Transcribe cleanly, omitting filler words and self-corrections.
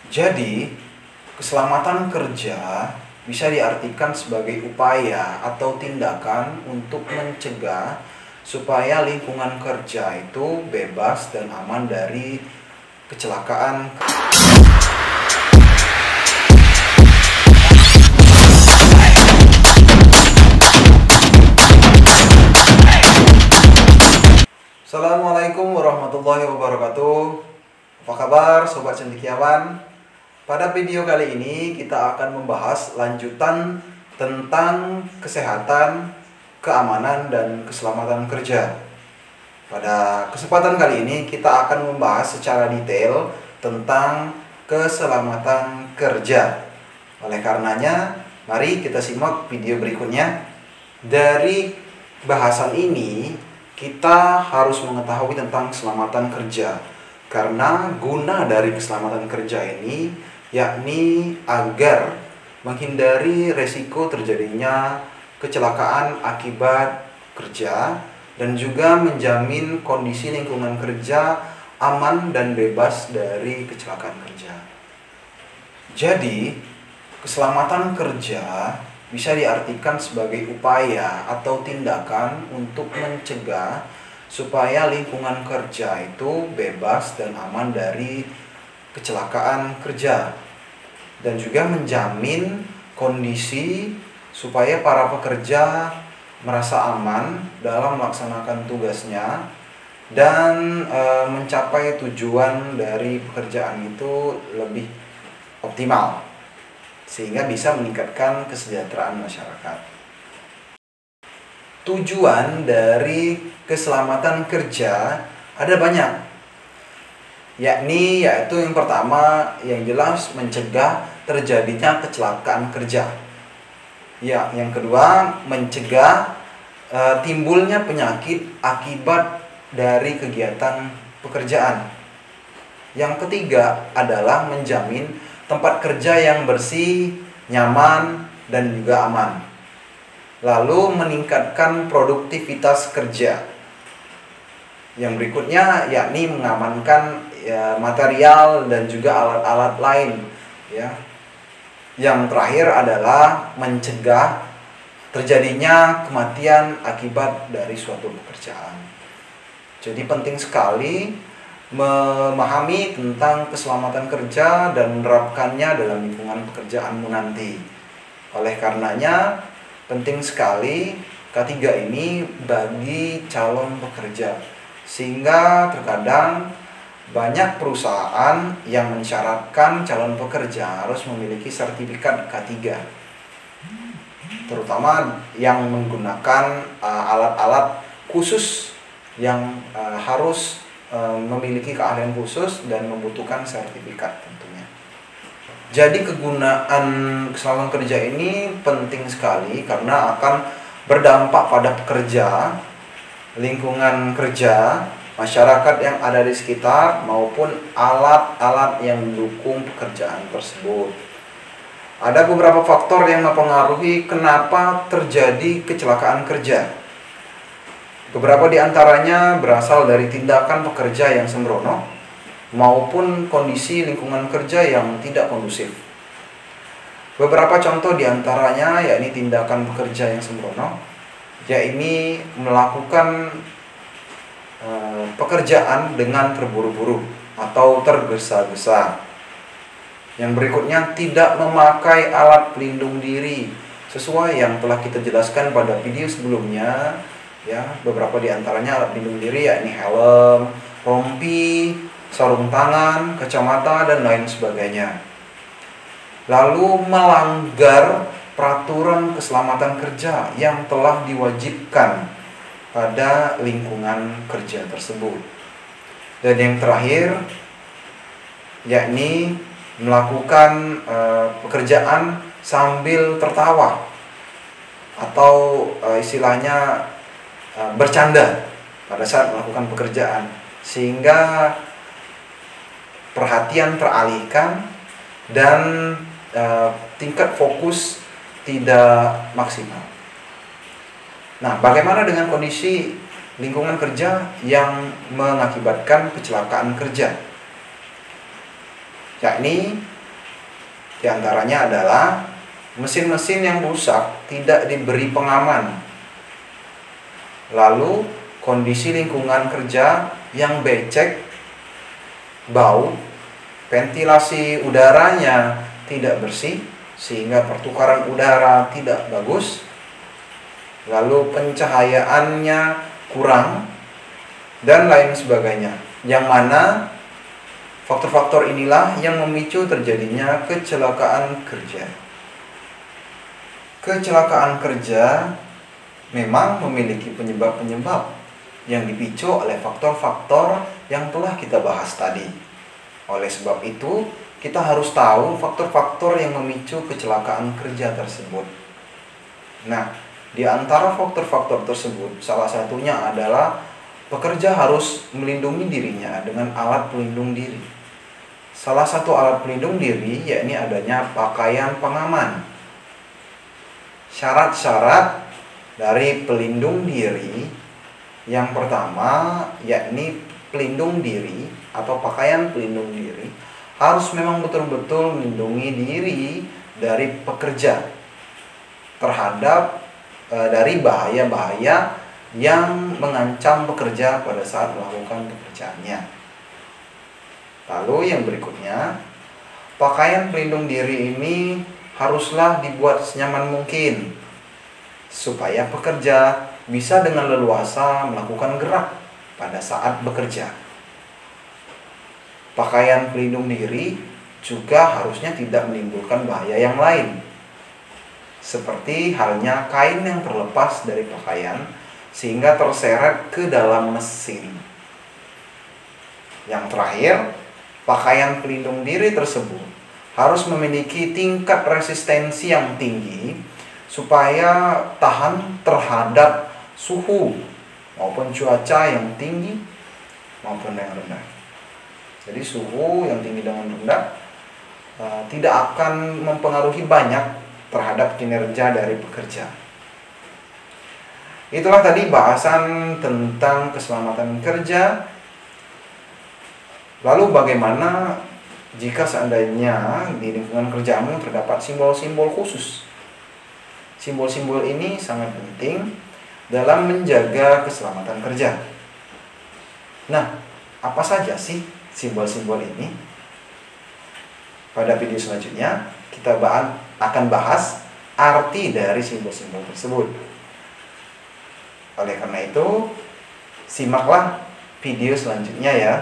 Jadi, keselamatan kerja bisa diartikan sebagai upaya atau tindakan untuk mencegah supaya lingkungan kerja itu bebas dan aman dari kecelakaan. Assalamualaikum warahmatullahi wabarakatuh. Apa kabar Sobat Cendekiawan? Pada video kali ini kita akan membahas lanjutan tentang kesehatan, keamanan, dan keselamatan kerja. Pada kesempatan kali ini kita akan membahas secara detail tentang keselamatan kerja. Oleh karenanya, mari kita simak video berikutnya. Dari bahasan ini, kita harus mengetahui tentang keselamatan kerja. Karena guna dari keselamatan kerja ini yakni agar menghindari resiko terjadinya kecelakaan akibat kerja dan juga menjamin kondisi lingkungan kerja aman dan bebas dari kecelakaan kerja. Jadi, keselamatan kerja bisa diartikan sebagai upaya atau tindakan untuk mencegah supaya lingkungan kerja itu bebas dan aman dari kecelakaan kerja dan juga menjamin kondisi supaya para pekerja merasa aman dalam melaksanakan tugasnya dan mencapai tujuan dari pekerjaan itu lebih optimal sehingga bisa meningkatkan kesejahteraan masyarakat. Tujuan dari keselamatan kerja ada banyak, yaitu yang pertama yang jelas mencegah terjadinya kecelakaan kerja. Yang kedua mencegah timbulnya penyakit akibat dari kegiatan pekerjaan. Yang ketiga adalah menjamin tempat kerja yang bersih, nyaman, dan juga aman. Lalu meningkatkan produktivitas kerja. Yang berikutnya yakni mengamankan material dan juga alat-alat lain. Yang terakhir adalah mencegah terjadinya kematian akibat dari suatu pekerjaan. Jadi penting sekali memahami tentang keselamatan kerja dan menerapkannya dalam lingkungan pekerjaanmu nanti. Oleh karenanya penting sekali K3 ini bagi calon pekerja, sehingga terkadang banyak perusahaan yang mensyaratkan calon pekerja harus memiliki sertifikat K3, terutama yang menggunakan alat-alat khusus yang harus memiliki keahlian khusus dan membutuhkan sertifikat tentunya. Jadi kegunaan keselamatan kerja ini penting sekali karena akan berdampak pada pekerja, lingkungan kerja, masyarakat yang ada di sekitar maupun alat-alat yang mendukung pekerjaan tersebut. Ada beberapa faktor yang mempengaruhi kenapa terjadi kecelakaan kerja. Beberapa di antaranya berasal dari tindakan pekerja yang sembrono maupun kondisi lingkungan kerja yang tidak kondusif. Beberapa contoh di antaranya yakni tindakan pekerja yang sembrono, yakni melakukan pekerjaan dengan terburu-buru atau tergesa-gesa. Yang berikutnya tidak memakai alat pelindung diri sesuai yang telah kita jelaskan pada video sebelumnya. Beberapa di antaranya alat pelindung diri yakni helm, rompi, sarung tangan, kacamata, dan lain sebagainya. Lalu melanggar peraturan keselamatan kerja yang telah diwajibkan pada lingkungan kerja tersebut. Dan yang terakhir yakni melakukan pekerjaan sambil tertawa atau istilahnya bercanda pada saat melakukan pekerjaan, sehingga perhatian teralihkan dan tingkat fokus tidak maksimal. Nah, bagaimana dengan kondisi lingkungan kerja yang mengakibatkan kecelakaan kerja? Yakni Di antaranya adalah mesin-mesin yang rusak tidak diberi pengaman. Lalu kondisi lingkungan kerja yang becek, bau, ventilasi udaranya tidak bersih sehingga pertukaran udara tidak bagus. Lalu pencahayaannya kurang dan lain sebagainya. Yang mana faktor-faktor inilah yang memicu terjadinya kecelakaan kerja. Kecelakaan kerja memang memiliki penyebab-penyebab yang dipicu oleh faktor-faktor yang telah kita bahas tadi. Oleh sebab itu, kita harus tahu faktor-faktor yang memicu kecelakaan kerja tersebut. Nah, di antara faktor-faktor tersebut, salah satunya adalah pekerja harus melindungi dirinya dengan alat pelindung diri. Salah satu alat pelindung diri yakni adanya pakaian pengaman. Syarat-syarat dari pelindung diri yang pertama yakni pelindung diri atau pakaian pelindung diri harus memang betul-betul melindungi diri dari pekerja terhadap dari bahaya-bahaya yang mengancam pekerja pada saat melakukan pekerjaannya. Lalu yang berikutnya, pakaian pelindung diri ini haruslah dibuat senyaman mungkin supaya pekerja bisa dengan leluasa melakukan gerak pada saat bekerja. Pakaian pelindung diri juga harusnya tidak menimbulkan bahaya yang lain, seperti halnya kain yang terlepas dari pakaian sehingga terseret ke dalam mesin. Yang terakhir, pakaian pelindung diri tersebut harus memiliki tingkat resistensi yang tinggi supaya tahan terhadap suhu maupun cuaca yang tinggi maupun yang rendah. Jadi suhu yang tinggi dengan rendah tidak akan mempengaruhi banyak terhadap kinerja dari pekerja. Itulah tadi bahasan tentang keselamatan kerja. Lalu bagaimana jika seandainya di lingkungan kerjamu terdapat simbol-simbol khusus? Simbol-simbol ini sangat penting dalam menjaga keselamatan kerja. Nah, apa saja sih simbol-simbol ini? Pada video selanjutnya kita akan bahas arti dari simbol-simbol tersebut. Oleh karena itu, simaklah video selanjutnya ya.